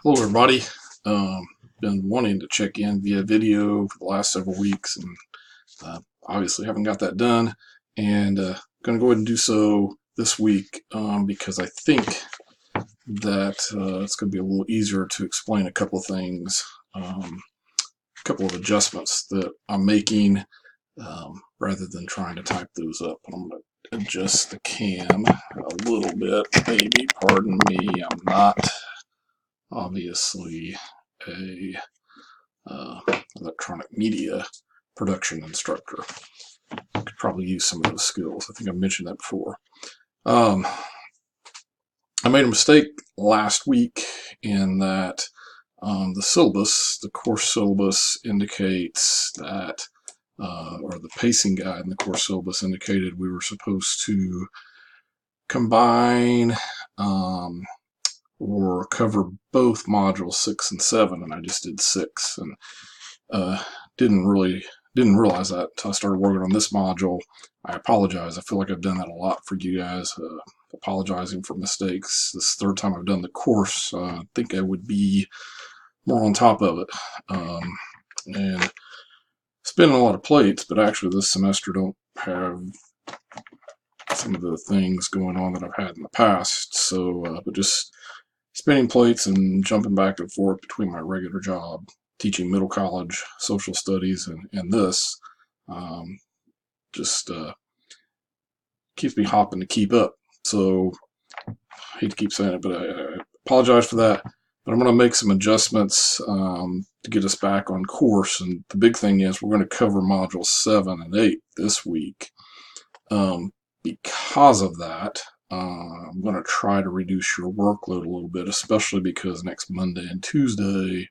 Hello everybody. Been wanting to check in via video for the last several weeks and obviously haven't got that done, and going to go ahead and do so this week because I think that it's going to be a little easier to explain a couple of things, a couple of adjustments that I'm making rather than trying to type those up. And I'm going to adjust the cam a little bit, maybe, pardon me. I'm not obviously a electronic media production instructor. I could probably use some of those skills. I think I mentioned that before. I made a mistake last week in that the syllabus, the course syllabus indicates that, or the pacing guide in the course syllabus indicated we were supposed to combine or cover both modules 6 and 7, and I just did 6 and didn't realize that until I started working on this module. I apologize. I feel like I've done that a lot for you guys, apologizing for mistakes. This is the third time I've done the course. I think I would be more on top of it, and spinning a lot of plates, but actually this semester don't have some of the things going on that I've had in the past, so but just spinning plates and jumping back and forth between my regular job teaching middle college social studies and this just keeps me hopping to keep up. So I hate to keep saying it, but I apologize for that. But I'm going to make some adjustments to get us back on course. And the big thing is we're going to cover modules 7 and 8 this week. Because of that, I'm going to try to reduce your workload a little bit, especially because next Monday and Tuesday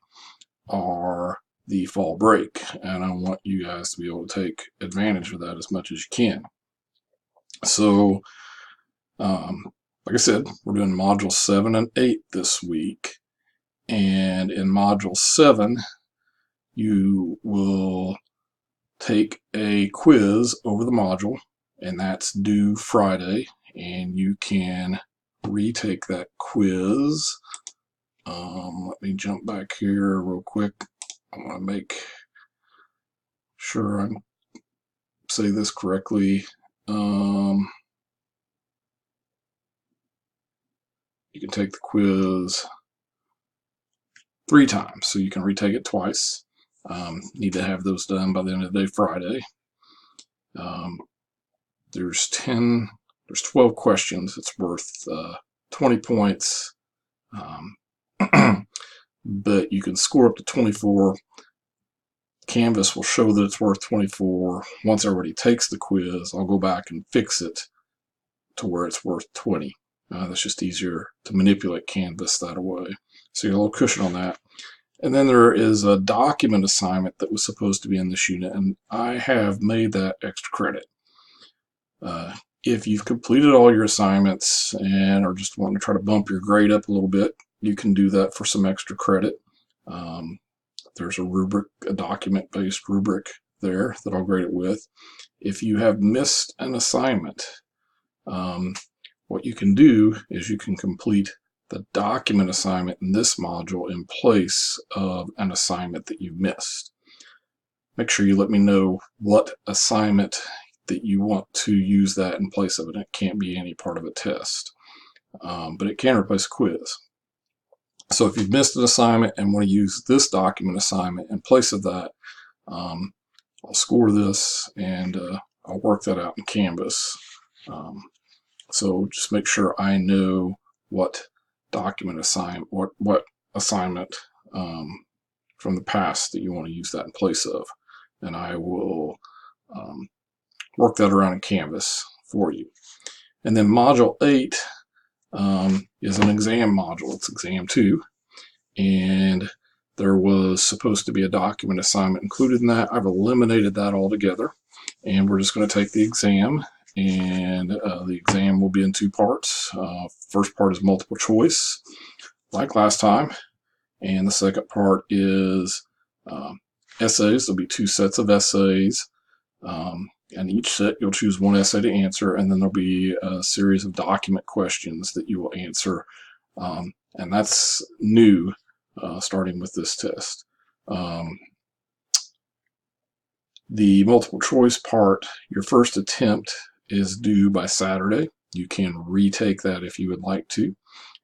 are the fall break, and I want you guys to be able to take advantage of that as much as you can. So, like I said, we're doing modules 7 and 8 this week, and in module 7, you will take a quiz over the module, and that's due Friday, and you can retake that quiz. Let me jump back here real quick. I want to make sure I say this correctly. You can take the quiz 3 times, so you can retake it twice. Need to have those done by the end of the day Friday. There's 12 questions. It's worth 20 points. But you can score up to 24. Canvas will show that it's worth 24. Once everybody takes the quiz, I'll go back and fix it to where it's worth 20. That's just easier to manipulate Canvas that way. So you get a little cushion on that. And then there is a document assignment that was supposed to be in this unit, and I have made that extra credit. If you've completed all your assignments and are just wanting to try to bump your grade up a little bit, you can do that for some extra credit. There's a rubric, a document-based rubric there that I'll grade it with. If you have missed an assignment, what you can do is you can complete the document assignment in this module in place of an assignment that you missed. Make sure you let me know what assignment that you want to use that in place of it. It can't be any part of a test, but it can replace a quiz. So if you've missed an assignment and want to use this document assignment in place of that, I'll score this and I'll work that out in Canvas. So just make sure I know what document assignment, what assignment from the past that you want to use that in place of, and I will work that around in Canvas for you. And then module 8 is an exam module. It's exam 2, and there was supposed to be a document assignment included in that. I've eliminated that altogether, and we're just going to take the exam, and the exam will be in 2 parts. First part is multiple choice, like last time, and the second part is essays. There'll be 2 sets of essays. And each set you'll choose 1 essay to answer, and then there'll be a series of document questions that you will answer, and that's new starting with this test. The multiple choice part, your first attempt is due by Saturday. You can retake that if you would like to.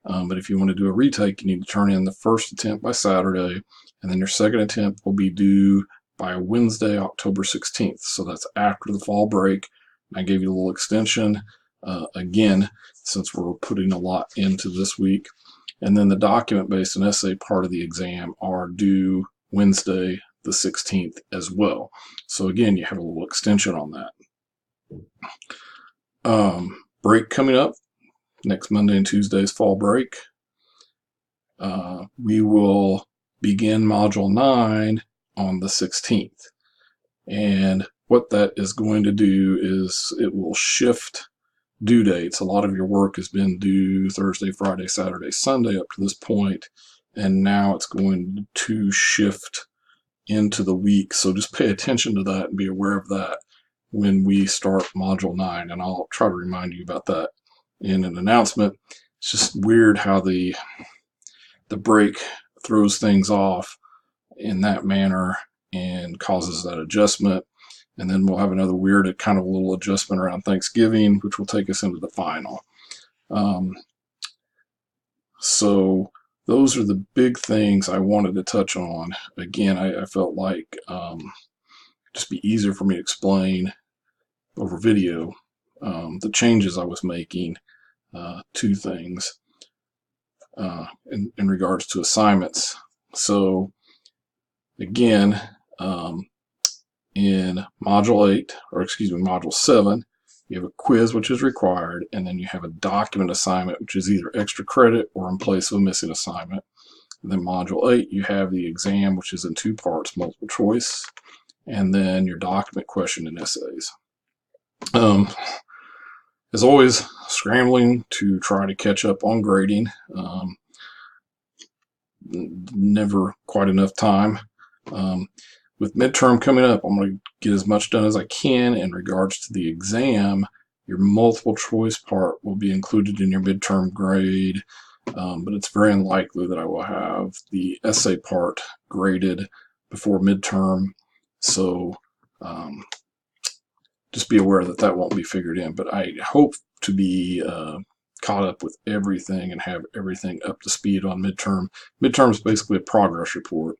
But if you want to do a retake, you need to turn in the first attempt by Saturday, and then your second attempt will be due by Wednesday, October 16th. So that's after the fall break. I gave you a little extension, again, since we're putting a lot into this week. And then the document-based and essay part of the exam are due Wednesday, the 16th as well. So again, you have a little extension on that. Break coming up. Next Monday and Tuesday's fall break. We will begin Module 9 on the 16th. And what that is going to do is it will shift due dates. A lot of your work has been due Thursday, Friday, Saturday, Sunday up to this point, and now it's going to shift into the week. So just pay attention to that and be aware of that when we start Module 9, and I'll try to remind you about that in an announcement. It's just weird how the break throws things off in that manner and causes that adjustment. And then we'll have another weird kind of a little adjustment around Thanksgiving, which will take us into the final. So those are the big things I wanted to touch on. Again, I felt like just be easier for me to explain over video the changes I was making to things in regards to assignments. So again, in Module 7, you have a quiz which is required, and then you have a document assignment which is either extra credit or in place of a missing assignment. And then Module 8, you have the exam, which is in 2 parts, multiple choice, and then your document question and essays. As always, scrambling to try to catch up on grading. Never quite enough time. With midterm coming up, I'm going to get as much done as I can in regards to the exam. Your multiple choice part will be included in your midterm grade, but it's very unlikely that I will have the essay part graded before midterm. So just be aware that that won't be figured in. But I hope to be caught up with everything and have everything up to speed on midterm. Midterm is basically a progress report,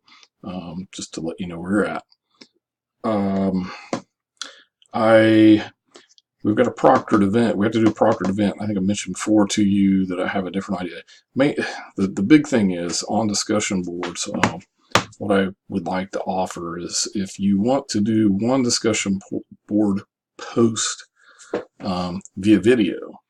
just to let you know where you're at. We've got a proctored event. We have to do a proctored event. I think I mentioned before to you that I have a different idea. The big thing is on discussion boards. What I would like to offer is if you want to do one discussion board post via video,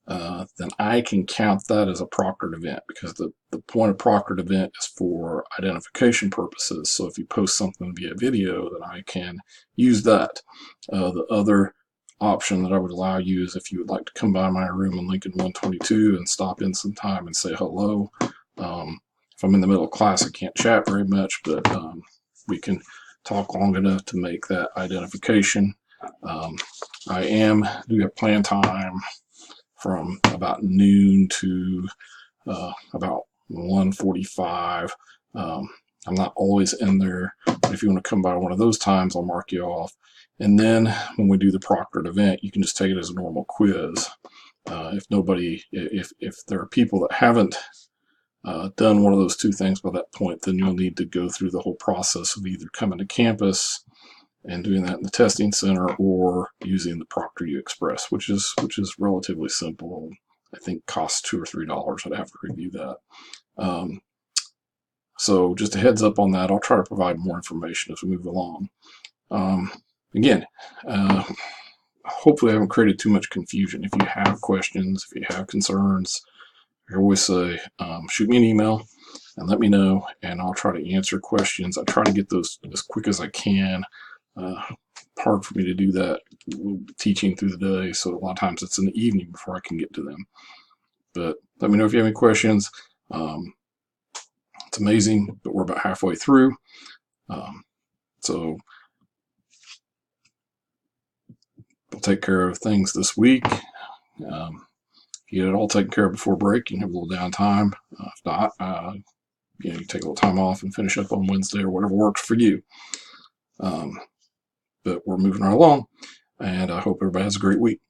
then I can count that as a proctored event, because the point of proctored event is for identification purposes. So if you post something via video, then I can use that. The other option that I would allow you is if you would like to come by my room in Lincoln 122 and stop in some time and say hello. If I'm in the middle of class, I can't chat very much, but we can talk long enough to make that identification. I do have plan time from about noon to about 1:45. I'm not always in there, but if you want to come by one of those times, I'll mark you off. And then when we do the proctored event, you can just take it as a normal quiz. If there are people that haven't done one of those two things by that point, then you'll need to go through the whole process of either coming to campus and doing that in the testing center, or using the ProctorU Express, which is relatively simple. I think costs $2 or $3. I'd have to review that. So just a heads up on that. I'll try to provide more information as we move along. Again, hopefully I haven't created too much confusion. If you have questions, if you have concerns, I always say, shoot me an email and let me know, and I'll try to answer questions. I try to get those as quick as I can. Hard for me to do that teaching through the day, so a lot of times it's in the evening before I can get to them. But let me know if you have any questions. It's amazing, but we're about halfway through. So we'll take care of things this week. If you get it all taken care of before break, you can have a little downtime. If not, you take a little time off and finish up on Wednesday or whatever works for you. But we're moving right along, and I hope everybody has a great week.